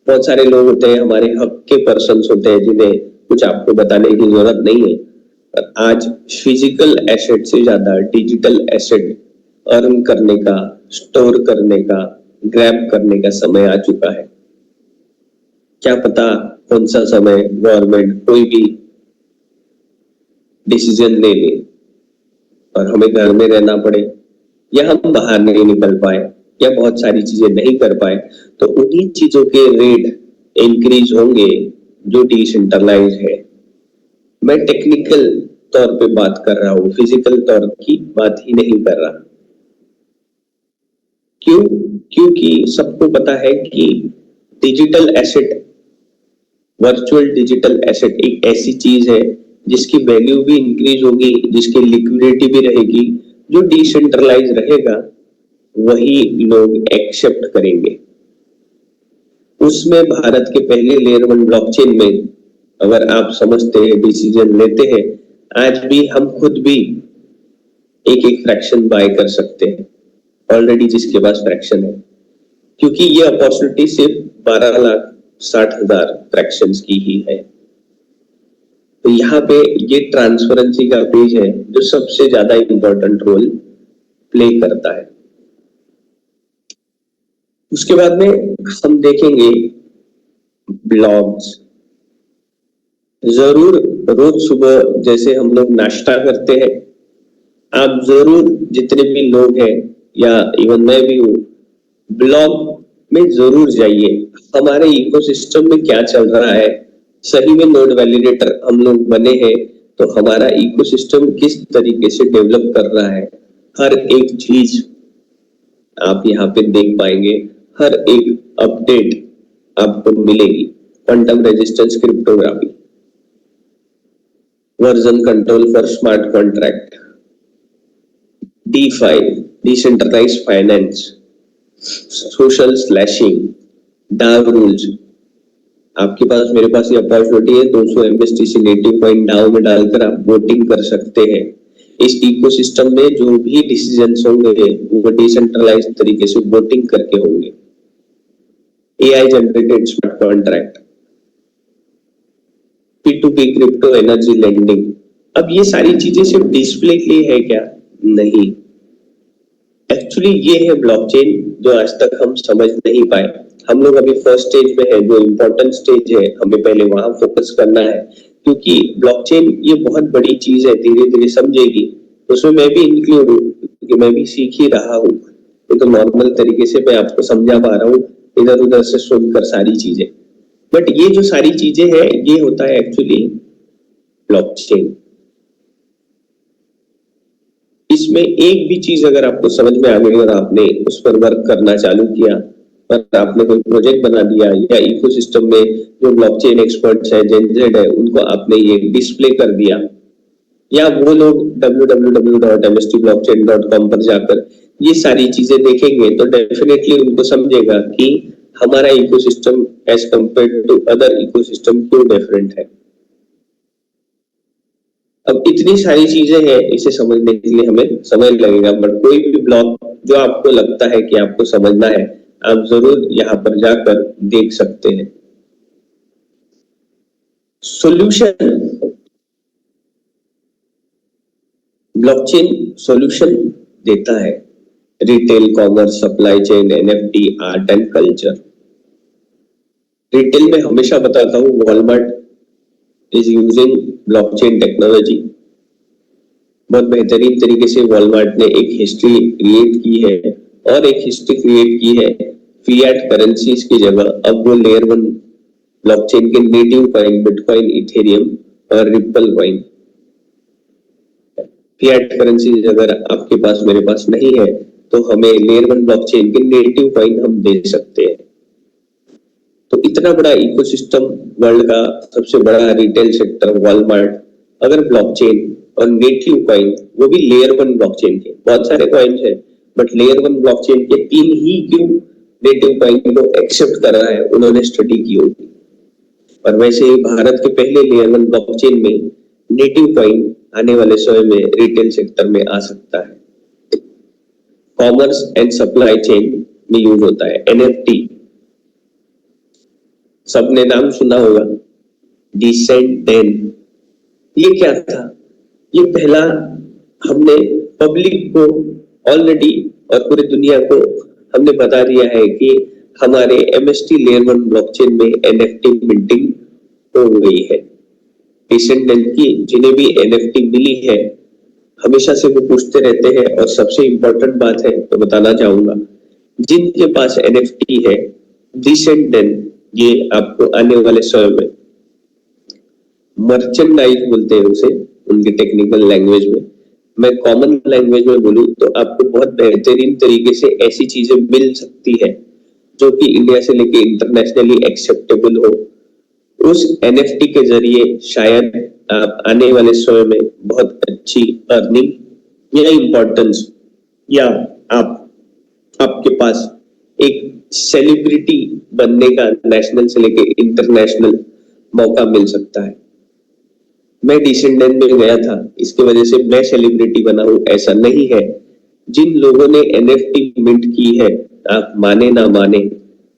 Speaker 1: बहुत सारे लोग होते हैं हमारे हक के पर्सन्स होते हैं जिन्हें कुछ आपको बताने की जरूरत नहीं है, पर आज फिजिकल एसेट से ज्यादा डिजिटल एसेट अर्न करने का, स्टोर करने का, ग्रैब करने का समय आ चुका है। क्या पता कौन सा समय गवर्नमेंट कोई भी डिसीजन ले ले और हमें घर में रहना पड़े, या हम बाहर नहीं निकल पाए, या बहुत सारी चीजें नहीं कर पाए, तो उन्हीं चीजों के रेट इंक्रीज होंगे जो डिसेंट्रलाइज है। मैं टेक्निकल तौर पे बात कर रहा हूँ, फिजिकल तौर की बात ही नहीं कर रहा। क्यों? क्योंकि सबको पता है कि digital asset, virtual digital asset एक ऐसी चीज है जिसकी वैल्यू भी इंक्रीज होगी, जिसकी लिक्विडिटी भी रहेगी। जो डिसेंट्रलाइज रहेगा वही लोग एक्सेप्ट करेंगे। उसमें भारत के पहले लेयर 1 ब्लॉकचेन में अगर आप समझते हैं, डिसीजन लेते हैं, आज भी हम खुद भी एक एक फ्रैक्शन बाय कर सकते हैं ऑलरेडी जिसके पास फ्रैक्शन है, क्योंकि ये अपॉर्चुनिटी सिर्फ 12,60,000 फ्रैक्शंस की ही है। तो यहाँ पे ये ट्रांसपेरेंसी का पेज है जो सबसे ज्यादा इंपॉर्टेंट रोल प्ले करता है। उसके बाद में हम देखेंगे ब्लॉग्स। जरूर रोज सुबह जैसे हम लोग नाश्ता करते हैं, आप जरूर जितने भी लोग हैं या इवन मैं भी हूँ, ब्लॉग में जरूर जाइए, हमारे इकोसिस्टम में क्या चल रहा है। सही में नोड वैलिडेटर हम लोग बने हैं तो हमारा इकोसिस्टम किस तरीके से डेवलप कर रहा है, हर एक चीज आप यहाँ पे देख पाएंगे, हर एक अपडेट आपको मिलेगी। Quantum resistance cryptography, version control for smart contract, DeFi, decentralised finance, social slashing, DAO rules. आपके पास, मेरे पास ये अपॉर्चुनिटी है, 200 MSTC नेटिव कॉइन डाव में डालकर आप वोटिंग कर सकते हैं। इस इकोसिस्टम में जो भी डिसीजंस होंगे वो डिसेंट्रलाइज्ड तरीके से वोटिंग करके होंगे। AI generated smart contract, P2P crypto energy lending. अब ये सारी चीजें सिर्फ डिस्प्ले के लिए है क्या? नहीं, एक्चुअली ये है ब्लॉकचेन जो आज तक हम समझ नहीं पाए। हम लोग अभी फर्स्ट स्टेज में है, जो इम्पोर्टेंट स्टेज है, हमें पहले वहां फोकस करना है, क्योंकि ब्लॉकचेन ये बहुत बड़ी चीज है, धीरे धीरे समझेगी। उसमें मैं भी इंक्लूड हूँ क्योंकि मैं भी सीख ही रहा हूँ। ये तो नॉर्मल तरीके से मैं आपको समझा पा रहा हूँ, इधर उधर से सुनकर सारी चीजें, बट ये जो सारी चीजें हैं ये होता है एक्चुअली ब्लॉकचेन। इसमें एक भी चीज अगर आपको समझ में आ गई और आपने उस पर वर्क करना चालू किया और आपने कोई प्रोजेक्ट बना दिया, या इकोसिस्टम में जो ब्लॉकचेन एक्सपर्ट्स है, जेनजेड है, उनको आपने ये डिस्प्ले कर दिया, या वो लोग www.mstblockchain.com पर जाकर ये सारी चीजें देखेंगे तो डेफिनेटली उनको समझेगा कि हमारा ecosystem as compare to other ecosystem क्यों डिफरेंट है। अब इतनी सारी चीजें हैं, इसे समझने के लिए हमें समय लगेगा, बट कोई भी ब्लॉक जो आपको लगता है कि आपको समझना है, आप जरूर यहाँ पर जाकर देख सकते हैं। सॉल्यूशन, ब्लॉकचेन सॉल्यूशन देता है retail, commerce, supply chain, NFT, art and culture. Retail में हमेशा बताता हूँ, Walmart is using blockchain technology. बहुत बेहतरीन तरीके से वॉलमार्ट ने एक हिस्ट्री क्रिएट की है, और एक हिस्ट्री क्रिएट की है फिएट करेंसीज की जगह। अब वो लेयर 1 ब्लॉकचेन के नेटिव कॉइन, बिटकॉइन, इथेरियम और रिपल कॉइन, फिएट करेंसीज अगर आपके पास, मेरे पास नहीं है, तो हमें लेयर 1 ब्लॉकचेन के नेटिव कॉइन हम दे सकते हैं। तो इतना बड़ा इकोसिस्टम, वर्ल्ड का सबसे बड़ा रिटेल सेक्टर वॉलमार्ट, अगर ब्लॉकचेन और नेटिव कॉइन, वो भी लेयर 1 ब्लॉकचेन के, बहुत सारे कॉइन्स हैं, बट लेयर 1 ब्लॉकचेन के 3 ही क्यों नेटिव कॉइन को एक्सेप्ट कर रहा है, उन्होंने स्टडी की होगी। और वैसे ही भारत के पहले लेयर 1 ब्लॉकचेन में नेटिव कॉइन आने वाले समय में रिटेल सेक्टर में आ सकता है। कॉमर्स एंड सप्लाई चेन में यूज होता है एनएफटी। सबने नाम सुना होगा, डिसेंडेंट। ये क्या था? ये पहला हमने पब्लिक को ऑलरेडी और पूरी दुनिया को हमने बता दिया है कि हमारे एमएसटी लेयर 1 ब्लॉकचेन में एनएफटी मिंटिंग हो गई है। डिसेंडेंट की जिन्हें भी एनएफटी मिली है, हमेशा से वो पूछते रहते हैं, और सबसे इंपॉर्टेंट बात है तो बताना चाहूंगा, जिनके पास एनएफटी है डिसेंडेंट, ये आपको आने वाले समय में मर्चेंडाइज बोलते हैं उसे उनके टेक्निकल लैंग्वेज में, मैं कॉमन लैंग्वेज में बोलूं तो आपको बहुत बेहतरीन तरीके से ऐसी चीजें मिल सकती है जो कि इंडिया से लेके इंटरनेशनली एक्सेप्टेबल हो। उस एनएफटी के जरिए शायद आप आने वाले समय में बहुत अच्छी अर्निंग या इम्पोर्टेंस, या आपके पास एक सेलिब्रिटी बनने का नेशनल से लेके इंटरनेशनल मौका मिल सकता है। मैं डिसेंडेंट में गया था, इसकी वजह से मैं सेलिब्रिटी बना हूं, ऐसा नहीं है। जिन लोगों ने एनएफटी मिंट की है, आप माने ना माने,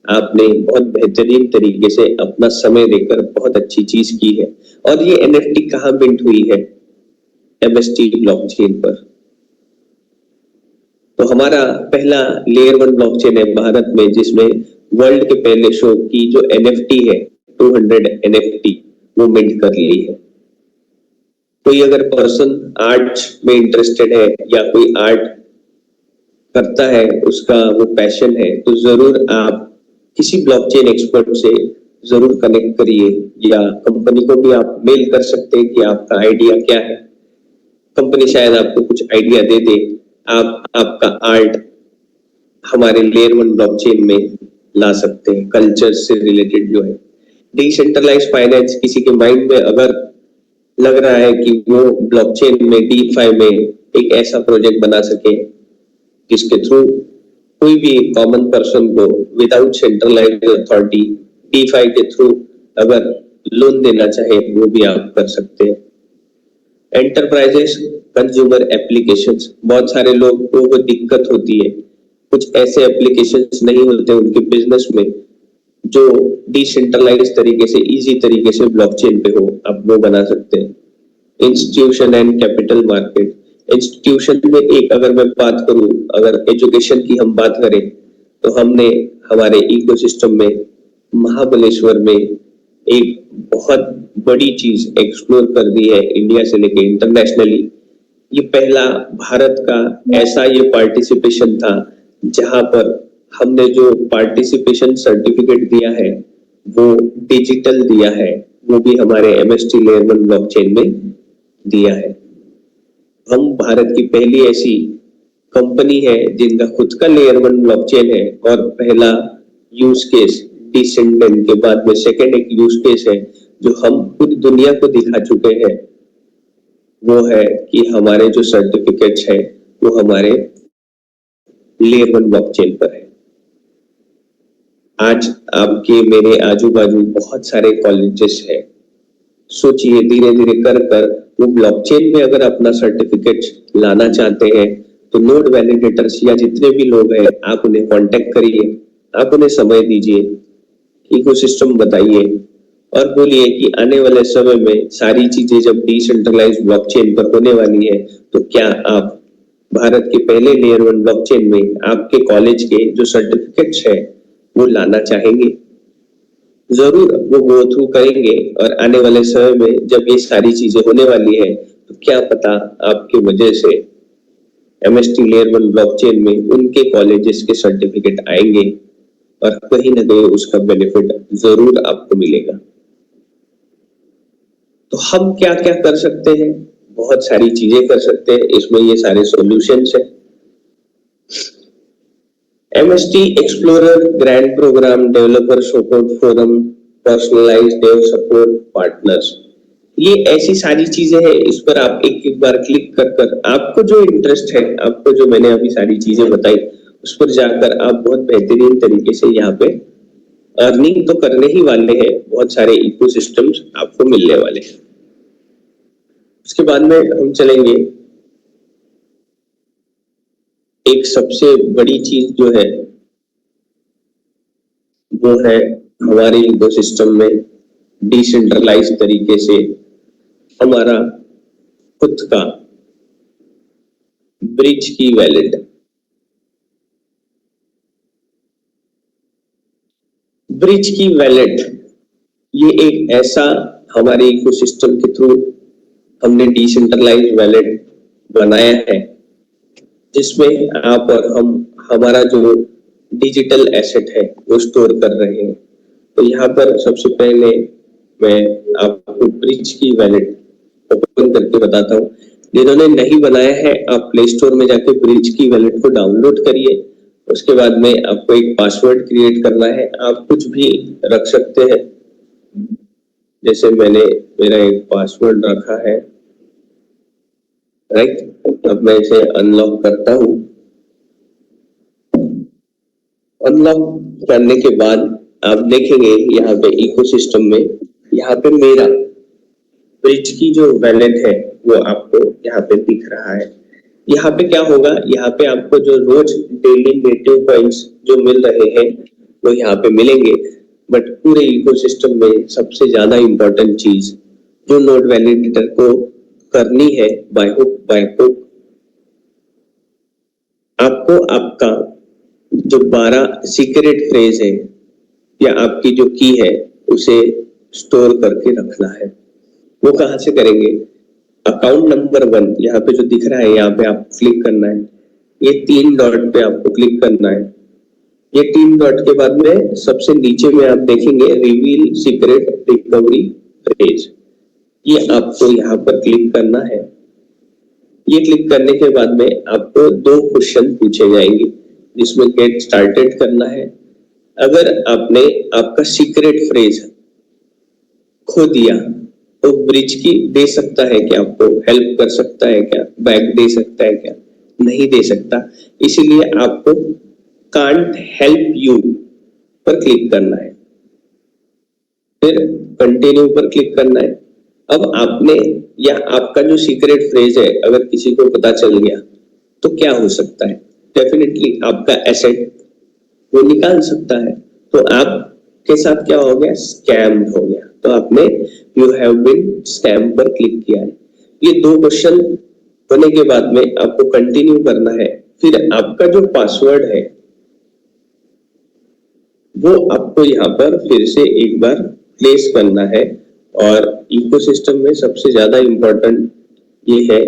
Speaker 1: आपने बहुत बेहतरीन तरीके से अपना समय देकर बहुत अच्छी चीज की है। और ये एनएफटी कहाँ मिंट हुई है? एमएसटी ब्लॉकचेन पर। तो हमारा पहला लेयर 1 ब्लॉकचेन है भारत में, जिसमें वर्ल्ड के पहले शो की जो एनएफटी है 200 एनएफटी वो मिंट कर ली है। कोई अगर पर्सन आर्ट में इंटरेस्टेड है या कोई आर्ट करता है, उसका वो पैशन है, तो जरूर आप किसी ब्लॉकचेन एक्सपर्ट से जरूर कनेक्ट करिए, या कंपनी को भी आप मेल कर सकते हैं कि आपका आइडिया क्या है। कंपनी शायद आपको कुछ आइडिया दे दे, आप आपका आर्ट हमारे लेयर 1 ब्लॉकचेन में ला सकते हैं, कल्चर से रिलेटेड जो है। डिसेंट्रलाइज्ड फाइनेंस, किसी के माइंड में अगर लग रहा है कि वो ब्लॉकचेन में, डीफाई में एक ऐसा प्रोजेक्ट बना सके जिसके थ्रू कोई भी कॉमन पर्सन को विदाउट सेंट्रलाइज्ड अथॉरिटी डीफाई के थ्रू अगर लोन देना चाहे, वो भी आप कर सकते हैं। एंटरप्राइजेस कंज्यूमर एप्लीकेशंस, बहुत सारे लोगों को दिक्कत होती है, कुछ ऐसे एप्लीकेशंस नहीं होते उनके बिजनेस में जो डिसेंट्रलाइज तरीके से, इजी तरीके से ब्लॉकचेन पे हो, आप वो बना सकते हैं। Institution and capital market, institution में एक अगर मैं बात करूं, अगर एजुकेशन की हम बात करें, तो हमने हमारे इकोसिस्टम में महाबलेश्वर में एक बहुत बड़ी चीज एक्सप्लोर कर दी है, इंडिया से लेके इंटरनेशनली। ये पहला भारत का ऐसा ये पार्टिसिपेशन था जहां पर हमने जो पार्टिसिपेशन सर्टिफिकेट दिया है वो डिजिटल दिया है, वो भी हमारे एमएसटी लेयर 1 ब्लॉकचेन में दिया है। हम भारत की पहली ऐसी कंपनी है जिनका खुद का लेयर 1 ब्लॉकचेन है, और पहला यूज केस डिसेंडेंट के बाद में सेकंड एक यूज केस है जो हम पूरी दुनिया को दिखा चुके हैं, वो है कि हमारे जो सर्टिफिकेट्स है वो हमारे लेयर 1 ब्लॉकचेन पर है। आज आपके मेरे आजू बाजू बहुत सारे कॉलेजेस हैं, सोचिए धीरे धीरे कर कर वो ब्लॉकचेन में अगर अपना सर्टिफिकेट लाना चाहते हैं तो नोड वैलिडेटर्स या जितने भी लोग हैं आप उन्हें कांटेक्ट करिए, आप उन्हें समय दीजिए, इकोसिस्टम बताइए और बोलिए कि आने वाले समय में सारी चीजें जब डिसेंट्रलाइज्ड ब्लॉकचेन पर होने वाली है तो क्या आप भारत के पहले लेयर 1 ब्लॉकचेन में आपके कॉलेज के जो सर्टिफिकेट्स है वो लाना चाहेंगे। जरूर वो गो थ्रू करेंगे और आने वाले समय में जब ये सारी चीजें होने वाली है तो क्या पता आपकी वजह से एमएसटी लेयर 1 ब्लॉकचेन में उनके कॉलेजेस के सर्टिफिकेट आएंगे और कहीं ना कहीं उसका बेनिफिट जरूर आपको मिलेगा। तो हम क्या क्या कर सकते हैं? बहुत सारी चीजें कर सकते हैं, इसमें ये सारे सॉल्यूशंस है। MST explorer, grant programme, developer support forum, personalised dev support, partners, ये ऐसी सारी चीजें हैं। इस पर आप एक एक बार क्लिक कर कर आपको जो इंटरेस्ट है, आपको जो मैंने अभी सारी चीजें बताई उस पर जाकर आप बहुत बेहतरीन तरीके से यहाँ पे अर्निंग तो करने ही वाले हैं, बहुत सारे इकोसिस्टम्स आपको मिलने वाले हैं। उसके बाद में हम चलेंगे एक सबसे बड़ी चीज जो है वो है हमारे इकोसिस्टम में डिसेंट्रलाइज तरीके से हमारा खुद का ब्रिज की वैलेट। ब्रिज की वैलेट ये एक ऐसा हमारे इकोसिस्टम के थ्रू हमने डिसेंट्रलाइज वैलेट बनाया है जिसमें आप और हम हमारा जो डिजिटल एसेट है वो स्टोर कर रहे हैं। तो यहाँ पर सबसे पहले मैं आपको ब्रिज की वैलेट ओपन करके बताता हूँ। जिन्होंने नहीं बनाया है आप प्ले स्टोर में जाके ब्रिज की वैलेट को डाउनलोड करिए। उसके बाद में आपको एक पासवर्ड क्रिएट करना है, आप कुछ भी रख सकते हैं, जैसे मैंने मेरा एक पासवर्ड रखा है, राइट। अब मैं इसे अनलॉक करता हूँ। अनलॉक करने के बाद आप देखेंगे यहाँ पे इकोसिस्टम में यहाँ पे मेरा ब्रिज की जो वैलेट है वो आपको यहाँ पे दिख रहा है। यहाँ पे क्या होगा, यहाँ पे आपको जो रोज डेली नेटिव कॉइन्स जो मिल रहे हैं वो यहाँ पे मिलेंगे। बट पूरे इकोसिस्टम में सबसे ज्यादा इंपॉर्टेंट चीज जो नोड वैलिडेटर को करनी है बाय हुक बाय क्रुक, आपको आपका जो 12 सीक्रेट फ्रेज है या आपकी जो की है उसे स्टोर करके रखना है। वो कहाँ से करेंगे? अकाउंट नंबर 1 यहाँ पे जो दिख रहा है यहाँ पे आप क्लिक करना है, ये 3 डॉट पे आपको क्लिक करना है। ये 3 डॉट के बाद में सबसे नीचे में आप देखेंगे रिवील सीक्रेट रिकवरी फ्रेज, ये आपको यहाँ पर क्लिक करना है। ये क्लिक करने के बाद में आपको 2 क्वेश्चन पूछे जाएंगे जिसमें गेट स्टार्टेड करना है। अगर आपने आपका सीक्रेट फ्रेज खो दिया तो ब्रिज की दे सकता है क्या, आपको हेल्प कर सकता है क्या, बैक दे सकता है क्या? नहीं दे सकता, इसीलिए आपको कांट हेल्प यू पर क्लिक करना है, फिर कंटिन्यू पर क्लिक करना है। अब आपने या आपका जो सीक्रेट फ्रेज है अगर किसी को पता चल गया तो क्या हो सकता है? डेफिनेटली आपका एसेट वो निकाल सकता है। तो आपके साथ क्या हो गया? स्कैम हो गया। तो आपने यू हैव बीन स्कैम पर क्लिक किया है। ये 2 क्वेश्चन होने के बाद में आपको कंटिन्यू करना है। फिर आपका जो पासवर्ड है वो आपको यहाँ पर फिर से एक बार प्लेस करना है। और इकोसिस्टम में सबसे ज्यादा इंपॉर्टेंट ये है,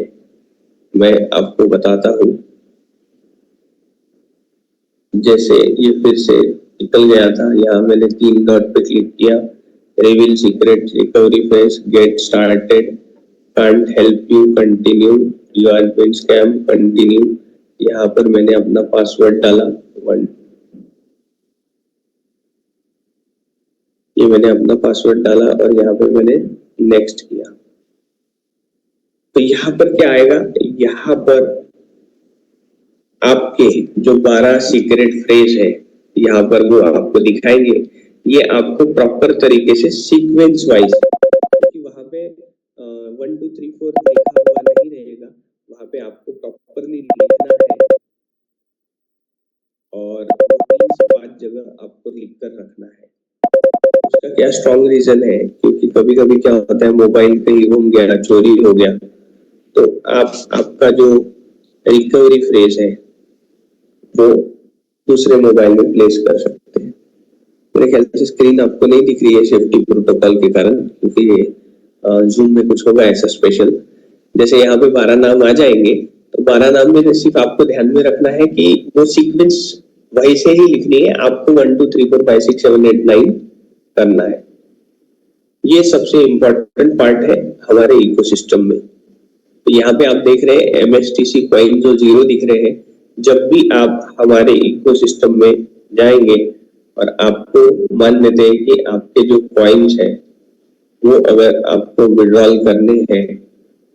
Speaker 1: मैं आपको बताता हूँ। जैसे ये फिर से निकल गया था, यहाँ मैंने 3 डॉट पे क्लिक किया, reveal secret recovery phrase, get started, can't help you, continue, you are been scam, continue. यहाँ पर मैंने अपना पासवर्ड डाला 1, ये मैंने अपना पासवर्ड डाला और यहाँ पर मैंने नेक्स्ट किया। तो यहाँ पर क्या आएगा? यहाँ पर आपके जो 12 सीक्रेट फ्रेज है यहाँ पर वो आपको दिखाएंगे। ये आपको प्रॉपर तरीके से सीक्वेंस वाइज, क्योंकि वहां पे 1 2 3 4 उसका क्या स्ट्रॉन्ग रीजन है, क्योंकि कभी कभी क्या होता है मोबाइल कहीं गुम गया, चोरी हो गया, तो आपका जो रिकवरी फ्रेज है वो दूसरे मोबाइल में प्लेस कर सकते हैं। मेरे ख्याल से स्क्रीन आपको नहीं दिख रही है सेफ्टी प्रोटोकॉल के कारण, क्योंकि ये जूम में कुछ होगा ऐसा स्पेशल। जैसे यहाँ पे 12 नाम आ जाएंगे, तो 12 नाम में सिर्फ आपको ध्यान में रखना है कि वो सीक्वेंस वही से ही लिखनी है, आपको 1 2 3 4 5 6 7 8 9 करना है। ये सबसे इम्पोर्टेंट पार्ट है हमारे इकोसिस्टम में। तो यहाँ पे आप देख रहे हैं MSTC कॉइन जो 0 दिख रहे हैं, जब भी आप हमारे इकोसिस्टम में जाएंगे और आपको मान लेते हैं कि आपके जो कॉइन्स है वो अगर आपको विड्रॉल करने हैं,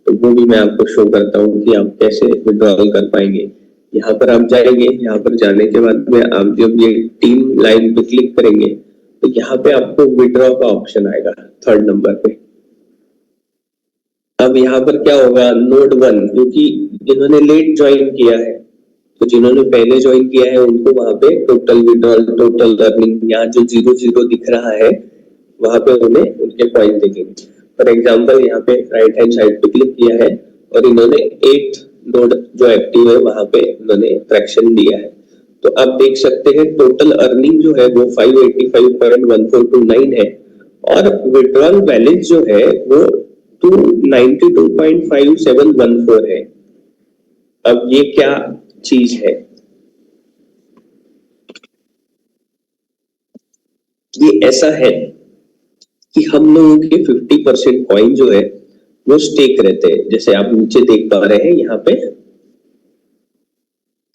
Speaker 1: तो वो भी मैं आपको शो करता हूँ कि आप कैसे विड्रॉल कर पाएंगे। यहाँ पर आप जाएंगे, यहाँ पर जाने के बाद में आप जब ये टीम लाइन पे क्लिक करेंगे तो यहाँ पे आपको विड्रॉ का ऑप्शन आएगा 3rd नंबर पे। अब यहाँ पर क्या होगा, नोड 1 क्योंकि जिन्होंने लेट ज्वाइन किया है, तो जिन्होंने पहले ज्वाइन किया है उनको वहां पे टोटल विड्रॉल, टोटल अर्निंग, यहाँ जो 0 दिख रहा है वहां पे उन्हें उनके पॉइंट दिखेंगे। फॉर एग्जांपल यहाँ पे राइट हैंड साइड पे क्लिक किया है और इन्होंने 8 नोड जो एक्टिव है वहां पे इन्होंने ट्रैक्शन दिया है, तो आप देख सकते हैं टोटल अर्निंग जो है वो 585.1429 है और विड्रॉल बैलेंस जो है वो 292.5714 है। अब ये क्या चीज है, ये ऐसा है कि हम लोगों के 50% कॉइन जो है वो स्टेक रहते हैं। जैसे आप नीचे देख पा रहे हैं यहाँ पे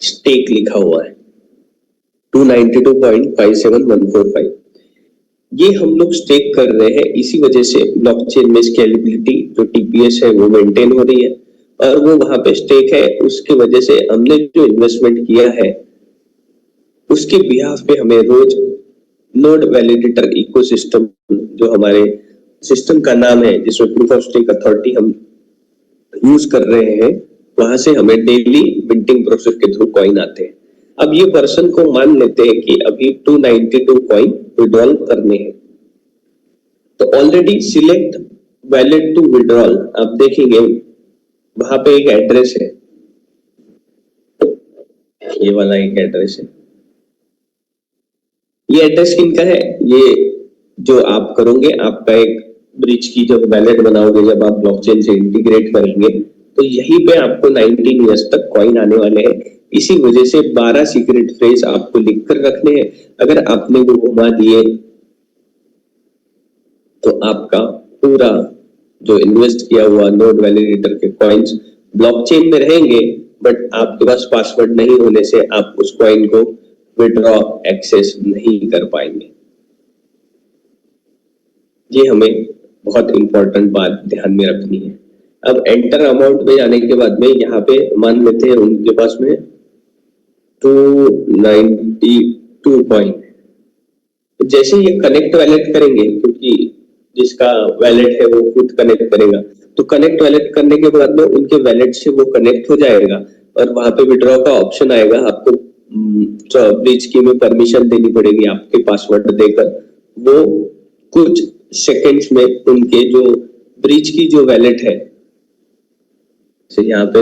Speaker 1: स्टेक लिखा हुआ है 292.57145। ये हम लोग स्टेक कर रहे हैं, इसी वजह से ब्लॉकचेन में स्केलेबिलिटी जो TPS है वो मेंटेन हो रही है और वो वहां पे स्टेक है। उसकी वजह से हमने जो इन्वेस्टमेंट किया है उसके बिहाफ पे हमें रोज नोड वैलिडेटर इकोसिस्टम जो हमारे सिस्टम का नाम है, जिसमें प्रूफ ऑफ स्टेक अथॉरिटी हम यूज कर रहे हैं, वहां से हमें डेली मिंटिंग प्रोसेस के थ्रू कॉइन आते हैं। अब ये पर्सन को मान लेते हैं कि अभी 292 कॉइन विड्रॉल करने हैं, तो already select valid to withdrawal आप देखेंगे वहां पे एक एड्रेस है, ये वाला एक एड्रेस है। ये एड्रेस किनका है, ये जो आप करोगे आपका एक ब्रिज की जब वैलेट बनाओगे, जब आप ब्लॉकचेन से इंटीग्रेट करेंगे, तो यहीं पे आपको 19 इयर्स तक कॉइन आने वाले हैं। इसी वजह से 12 सीक्रेट फ्रेज आपको लिखकर रखने हैं। अगर आपने वो घुमा दिए तो आपका पूरा जो इन्वेस्ट किया हुआ नोड वैलिडेटर के कॉइन्स ब्लॉकचेन में रहेंगे, बट आपके पास पासवर्ड नहीं होने से आप उस कॉइन को विड्रॉ एक्सेस नहीं कर पाएंगे। ये हमें बहुत इंपॉर्टेंट बात ध्यान में रखनी है। अब एंटर अमाउंट में जाने के बाद में यहाँ पे मान लेते हैं उनके पास में 292 कॉइन। जैसे ये कनेक्ट वैलेट करेंगे, क्योंकि जिसका वैलेट है वो खुद कनेक्ट करेगा, तो कनेक्ट वैलेट करने के बाद में उनके वैलेट से वो कनेक्ट हो जाएगा और वहां पे विड्रॉ का ऑप्शन आएगा। आपको ब्रिज की में परमिशन देनी पड़ेगी आपके पासवर्ड देकर। वो कुछ सेकंड्स में उनके जो ब्रिज की जो वैलेट है, तो यहाँ पे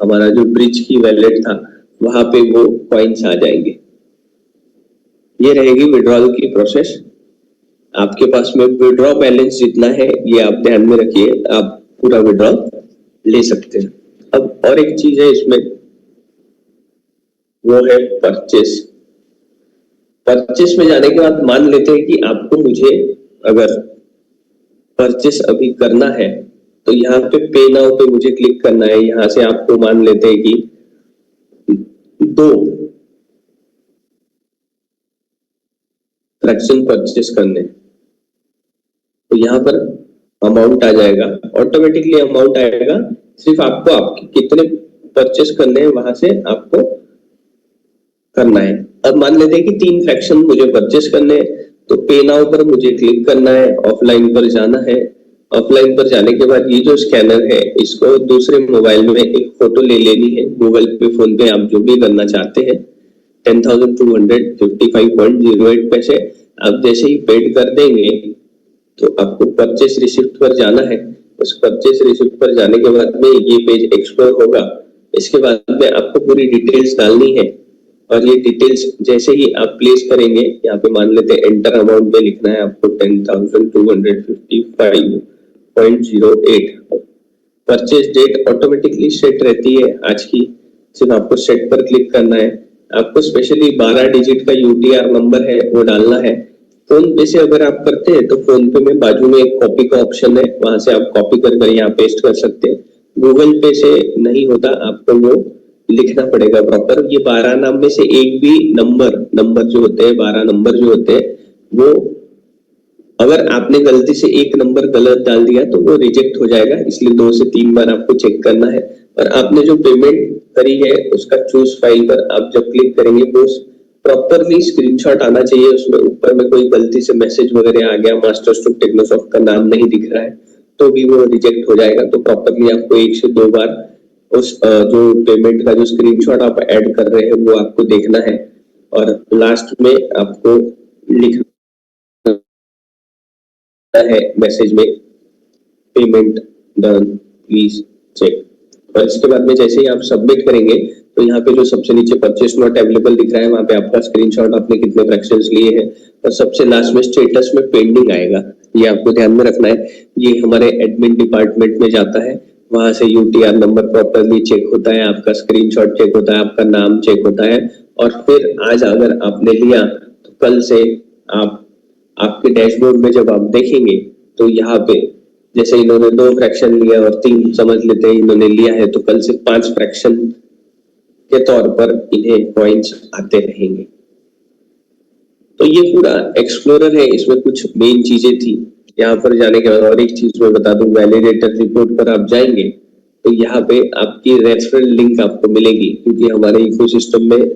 Speaker 1: हमारा जो ब्रिज की वैलेट था वहां पे वो कॉइन्स आ जाएंगे। ये रहेगी विड्रॉल की प्रोसेस। आपके पास में विड्रॉ बैलेंस जितना है ये आप ध्यान में रखिए, आप पूरा विड्रॉ ले सकते हैं। अब और एक चीज है इसमें, वो है परचेस। परचेस में जाने के बाद मान लेते हैं कि आपको मुझे अगर परचेस अभी करना है, तो यहाँ पे पे नाउ पे मुझे क्लिक करना है। यहाँ से आपको मान लेते हैं कि 2 फ्रैक्शन परचेस करने, तो यहाँ पर अमाउंट आ जाएगा, ऑटोमेटिकली अमाउंट आएगा। सिर्फ आपको आपके कितने परचेस करने हैं वहां से आपको करना है। अब मान लेते हैं कि 3 फ्रैक्शन मुझे परचेस करने हैं, तो पे नाउ पर मुझे क्लिक करना है, ऑफलाइन पर जाना है। ऑफलाइन पर जाने के बाद ये जो स्कैनर है इसको दूसरे मोबाइल में एक फोटो ले लेनी है। गूगल पे, फोन पे, आप जो भी करना चाहते हैं। 10,255.08 पैसे आप जैसे ही पेड कर देंगे तो आपको परचेस रिसिप्ट पर जाना है। उस परचेस रिसिप्ट पर जाने के बाद में ये पेज एक्सप्लोर होगा। इसके बाद में आपको पूरी डिटेल्स डालनी है और ये डिटेल्स जैसे ही आप प्लेस करेंगे, यहाँ पे मान लेते हैं एंटर अमाउंट में लिखना है आपको 10,255.08। परचेज डेट ऑटोमेटिकली सेट रहती है आज की, सिर्फ आपको सेट पर क्लिक करना है। आपको स्पेशली 12 डिजिट का यूटीआर नंबर है वो डालना है। फोन पे से अगर आप करते हैं तो फोन पे में बाजू में एक कॉपी का ऑप्शन है, वहां से आप कॉपी कर यहाँ पेस्ट कर सकते हैं। गूगल पे से नहीं होता, आपको वो लिखना पड़ेगा प्रॉपर। ये 12 नाम में से एक भी नंबर जो होते हैं, 12 नंबर जो होते हैं, वो अगर आपने गलती से एक नंबर गलत डाल दिया तो वो रिजेक्ट हो जाएगा। इसलिए 2 से 3 बार आपको चेक करना है। और आपने जो पेमेंट करी है उसका चूज फाइल पर आप जब क्लिक करेंगे वो प्रॉपरली स्क्रीनशॉट आना चाहिए। उसमें ऊपर में कोई गलती से मैसेज वगैरह आ गया, मास्टरस्ट्रोक टेक्नोसॉफ्ट का नाम नहीं दिख रहा है तो भी वो रिजेक्ट हो जाएगा। तो प्रॉपरली आपको 1 से 2 बार उस जो पेमेंट का जो स्क्रीनशॉट आप ऐड कर रहे हैं वो आपको देखना है। और लास्ट में आपको लिखना है मैसेज में पेमेंट डन प्लीज चेक। और इसके बाद में जैसे ही आप सबमिट करेंगे तो यहाँ पे जो सबसे नीचे परचेस नॉट अवेलेबल दिख रहा है वहां पे आपका स्क्रीनशॉट आपने कितने फ्रैक्शंस लिए हैं और सबसे लास्ट में स्टेटस में पेंडिंग आएगा। ये आपको ध्यान में रखना है। ये हमारे एडमिन डिपार्टमेंट में जाता है, वहां से यूटीआर नंबर प्रॉपरली चेक होता है, आपका स्क्रीनशॉट चेक होता है, आपका नाम चेक होता है। और फिर आज अगर आपने लिया तो कल से आप आपके डैशबोर्ड में जब आप देखेंगे तो यहाँ पे जैसे इन्होंने 2 फ्रैक्शन लिया और 3 समझ लेते हैं इन्होंने लिया है, तो कल से 5 फ्रैक्शन के तौर पर इन्हें पॉइंट्स आते रहेंगे। तो ये पूरा एक्सप्लोरर है, इसमें कुछ मेन चीजें थी। यहाँ पर जाने के बाद और एक चीज मैं बता दूं, वैलिडेटर रिपोर्ट पर आप जाएंगे तो यहाँ पे आपकी रेफरल लिंक आपको मिलेगी, क्योंकि हमारे इकोसिस्टम में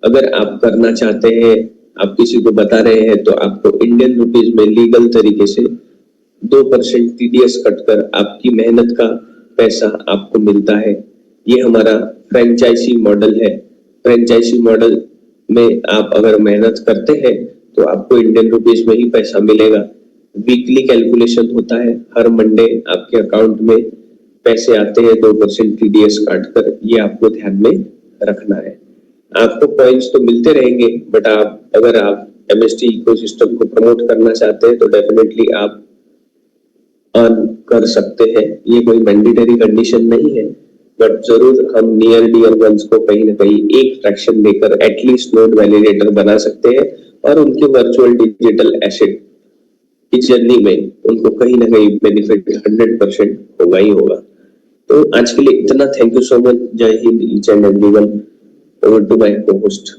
Speaker 1: अगर आप करना चाहते हैं, आप किसी को बता रहे हैं, तो आपको इंडियन रुपीज में लीगल तरीके से 2% टीडीएस कटकर आपकी मेहनत का पैसा आपको मिलता है। ये हमारा फ्रेंचाइजी मॉडल है। फ्रेंचाइजी मॉडल में आप अगर मेहनत करते हैं तो आपको इंडियन रुपीज में ही पैसा मिलेगा। वीकली कैलकुलेशन होता है, हर मंडे आपके अकाउंट में पैसे आते हैं 2% टीडीएस काटकर। ये आपको ध्यान में रखना है। आपको पॉइंट्स तो मिलते रहेंगे, बट अगर आप एमएसटी इकोसिस्टम को प्रमोट करना चाहते हैं तो डेफिनेटली आप अर्न कर सकते हैं। ये कोई मैंडेटरी कंडीशन नहीं है, बट जरूर हम नियर डियर वंस को कहीं ना कहीं एक फ्रैक्शन देकर एटलीस्ट नोड वैलिडेटर बना सकते हैं और उनके वर्चुअल डिजिटल एसेट की जर्नी में उनको कहीं ना कहीं बेनिफिट 100% होगा ही होगा। तो आज के लिए इतना। Thank you so much. Jai Hind each and everyone. Over to my co-host.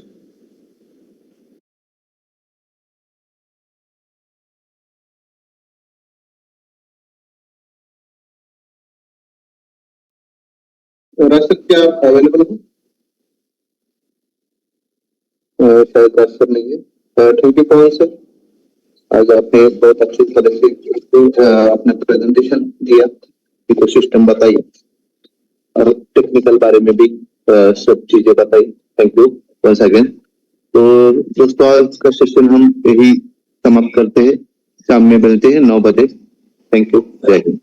Speaker 2: Rashid क्या अवेलेबल हो? शायद राशिद नहीं है। थैंक यू पवन सर, आज आपने बहुत अच्छी तरह से अपने प्रेजेंटेशन दिया, इकोसिस्टम बताई और टेक्निकल बारे में भी सब चीजें बताई। Thank you once again. तो दोस्तों आज का सेशन हम यही समाप्त करते हैं। शाम में मिलते हैं 9 बजे। Thank you. जय हिंद।